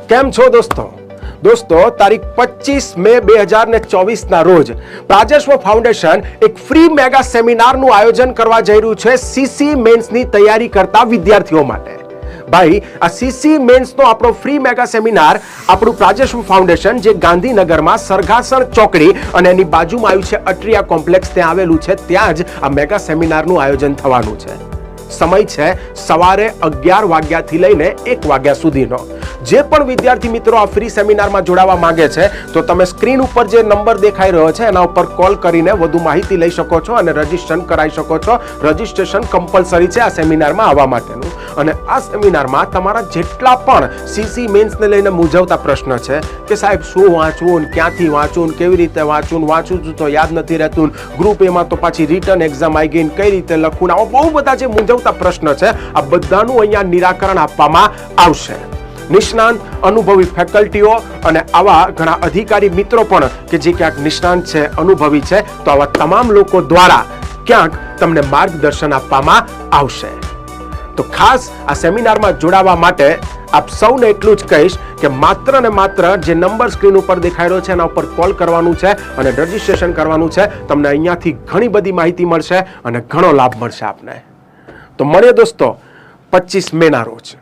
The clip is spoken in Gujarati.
કેમ છો દોસ્તો તારીખ 25 મે 2024 ના રોજ પ્રાજેશ્વ ફાઉન્ડેશન એક ફ્રી મેગા સેમિનારનું આયોજન કરવા જઈ રહ્યું છે સીસી મેન્સની તૈયારી કરતા વિદ્યાર્થીઓ માટે। ભાઈ, આ સીસી મેન્સનો આપણો ફ્રી મેગા સેમિનાર આપણું પ્રાજેશ્વ ફાઉન્ડેશન જે ગાંધીનગરમાં સરઘાસણ ચોકડી અને એની બાજુમાં આવ્યું છે અટ્રિયા કોમ્પ્લેક્સ ત્યાં આવેલું છે, ત્યાં જ આ મેગા સેમિનારનું આયોજન થવાનું છે। સમય છે સવારે 11 વાગ્યાથી લઈને 1 વાગ્યા સુધીનો। જે પણ વિદ્યાર્થી મિત્રો આ ફ્રી સેમિનારમાં જોડાવા માંગે છે તો તમે સ્ક્રીન ઉપર જે નંબર દેખાઈ રહ્યો છે એના ઉપર કોલ કરીને વધુ માહિતી લઈ શકો છો અને રજીસ્ટ્રેશન કરાવી શકો છો। રજીસ્ટ્રેશન કમ્પલસરી છે આ સેમિનારમાં આવવા માટેનું। અને આ સેમિનારમાં તમારા જેટલા પણ સીસી મેન્સને લઈને મૂંઝવતા પ્રશ્ન છે કે સાહેબ શું વાંચવું, ક્યાંથી વાંચવું, કેવી રીતે વાંચવું તો યાદ નથી રહેતું, ગ્રુપ એમાં તો પાછી રિટર્ન એક્ઝામ આવી ગઈ, કઈ રીતે લખવું, આવા બહુ બધા જે મૂંઝવતા પ્રશ્ન છે આ બધાનું અહીંયા નિરાકરણ આપવામાં આવશે। નિષ્ણાંત અનુભવી ફેકલ્ટીઓ અને આવા ઘણા અધિકારી મિત્રો પણ કે જે ક્યાંક નિષ્ણાંત છે, અનુભવી છે, તો આવા તમામ લોકો દ્વારા ક્યાંક તમને માર્ગદર્શન આપવામાં આવશે। તો ખાસ આ સેમિનારમાં જોડાવા માટે આપ સૌને એટલું જ કહીશ કે માત્ર ને માત્ર જે નંબર સ્ક્રીન ઉપર દેખાઈ રહ્યો છે એના ઉપર કોલ કરવાનું છે અને રજીસ્ટ્રેશન કરવાનું છે। તમને અહીંયાથી ઘણી બધી માહિતી મળશે અને ઘણો લાભ મળશે આપને। તો મળીએ દોસ્તો 25 મેના રોજ।